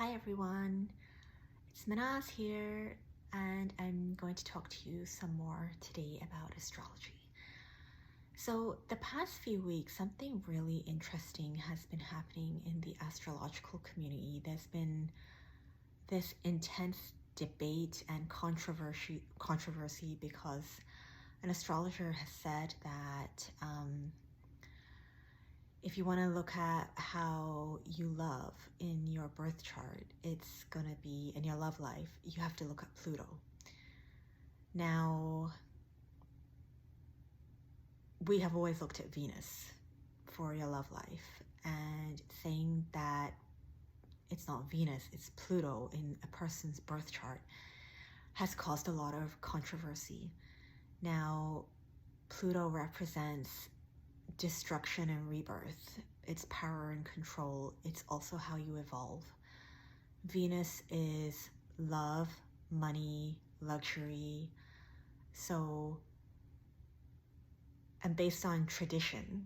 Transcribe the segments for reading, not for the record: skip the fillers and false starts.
Hi everyone, it's Manaz here, and I'm going to talk to you some more today about astrology. So, the past few weeks, something really interesting has been happening in the astrological community. There's been this intense debate and controversy because an astrologer has said that if you want to look at how you love in your birth chart, it's going to be in your love life, you have to look at Pluto. Now, we have always looked at Venus for your love life, and saying that it's not Venus, it's Pluto in a person's birth chart has caused a lot of controversy. Now, Pluto represents destruction and rebirth. It's power and control. It's also how you evolve. Venus is love, money, luxury. So, and based on tradition,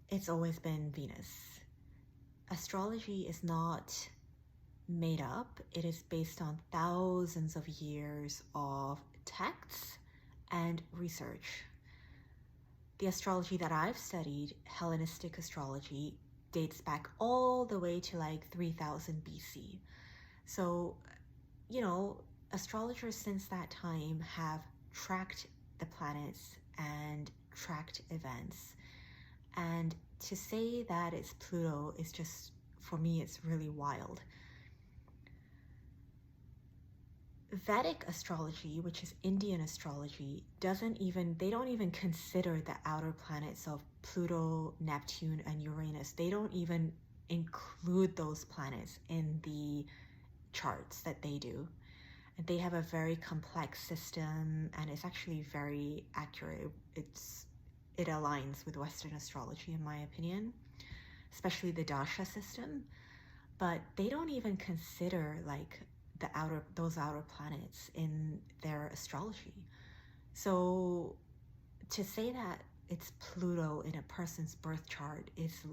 it's always been Venus. Astrology is not made up. It is based on thousands of years of texts and research. The astrology that I've studied, Hellenistic astrology, dates back all the way to like 3000 BC. So, astrologers since that time have tracked the planets and tracked events. And to say that it's Pluto is just, for me, it's really wild. Vedic astrology, which is Indian astrology, they don't even consider the outer planets of Pluto, Neptune, and Uranus. They don't even include those planets in the charts that they do. And they have a very complex system, and it's actually very accurate. It aligns with Western astrology, in my opinion, especially the dasha system. But they don't even consider like those outer planets in their astrology. So to say that it's Pluto in a person's birth chart is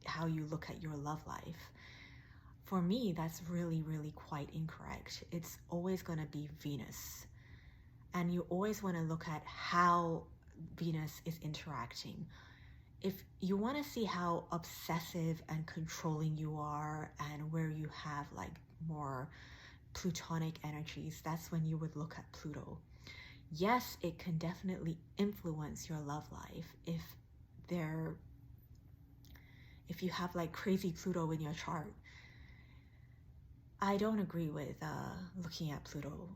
how you look at your love life. For me, that's really, really quite incorrect. It's always going to be Venus. And you always want to look at how Venus is interacting. If you want to see how obsessive and controlling you are and where you have like more Plutonic energies, that's when you would look at Pluto. Yes, it can definitely influence your love life if you have like crazy Pluto in your chart. I don't agree with looking at Pluto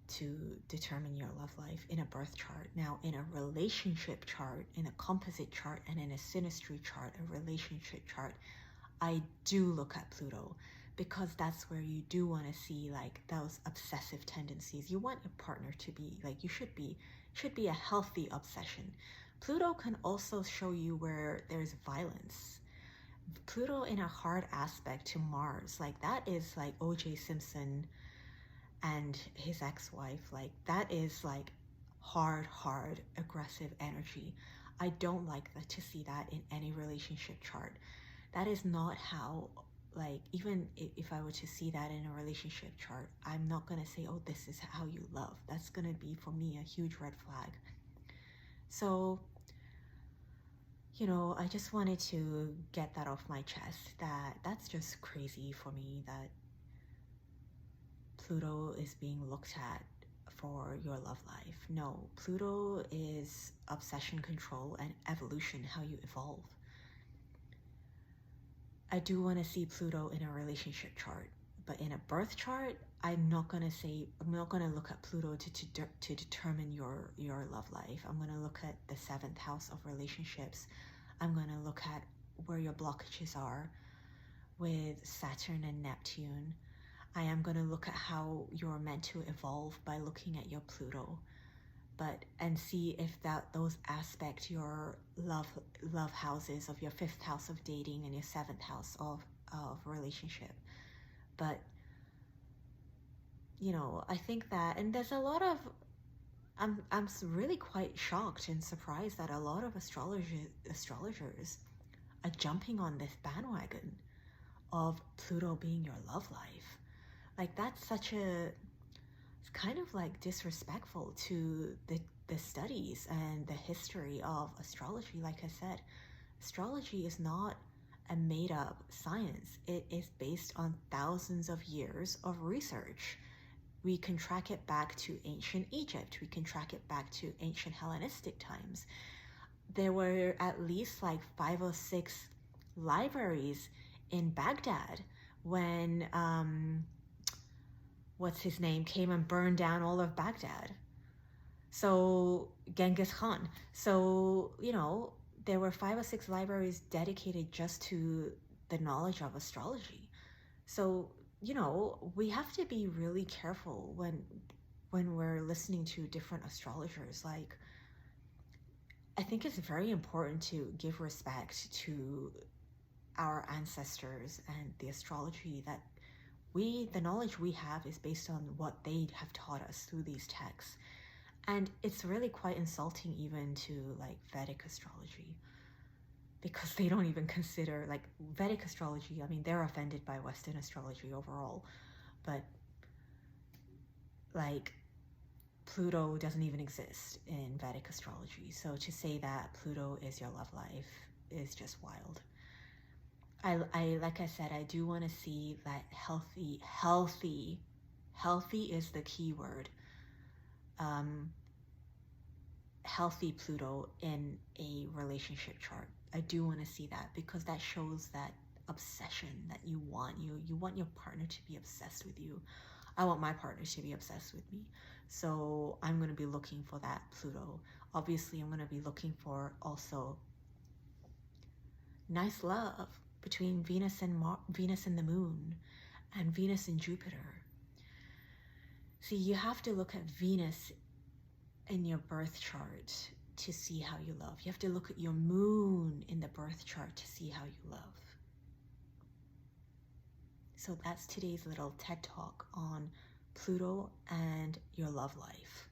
to determine your love life in a birth chart. Now, in a relationship chart, in a composite chart, and in a synastry chart, a relationship chart, I do look at Pluto because that's where you do want to see like those obsessive tendencies. You want a partner to be like, should be a healthy obsession. Pluto can also show you where there's violence. Pluto in a hard aspect to Mars, like that is like O.J. Simpson and his ex-wife, like that is like hard, aggressive energy. I don't like to see that in any relationship chart. That is not how, like, even if I were to see that in a relationship chart, I'm not going to say, oh, this is how you love. That's going to be, for me, a huge red flag. So, I just wanted to get that off my chest, that's just crazy for me that Pluto is being looked at for your love life. No, Pluto is obsession, control, and evolution, how you evolve. I do want to see Pluto in a relationship chart, but in a birth chart, I'm not going to look at Pluto to determine your love life. I'm going to look at the 7th house of relationships. I'm going to look at where your blockages are with Saturn and Neptune. I am going to look at how you're meant to evolve by looking at your Pluto, and see if those aspect your love houses of your 5th house of dating and your 7th house of relationship. But I think that, and there's a lot of, I'm really quite shocked and surprised that a lot of astrologers are jumping on this bandwagon of Pluto being your love life. Like, that's such a, it's kind of like disrespectful to the studies and the history of astrology. Like I said, astrology is not a made up science. It is based on thousands of years of research. We can track it back to ancient Egypt. We can track it back to ancient Hellenistic times. There were at least like 5 or 6 libraries in Baghdad when what's his name came and burned down all of Baghdad. So Genghis Khan. So, there were 5 or 6 libraries dedicated just to the knowledge of astrology. So, we have to be really careful when we're listening to different astrologers. Like, I think it's very important to give respect to our ancestors and the astrology that the knowledge we have is based on what they have taught us through these texts. And it's really quite insulting even to like Vedic astrology, because they don't even consider like Vedic astrology. I mean, they're offended by Western astrology overall, but like Pluto doesn't even exist in Vedic astrology. So to say that Pluto is your love life is just wild. I like I said, I do want to see that healthy is the key word. Healthy Pluto in a relationship chart. I do want to see that, because that shows that obsession that you want. You want your partner to be obsessed with you. I want my partner to be obsessed with me. So I'm going to be looking for that Pluto. Obviously, I'm going to be looking for also nice love between Venus and the moon, and Venus and Jupiter. See, you have to look at Venus in your birth chart to see how you love. You have to look at your moon in the birth chart to see how you love. So that's today's little TED Talk on Pluto and your love life.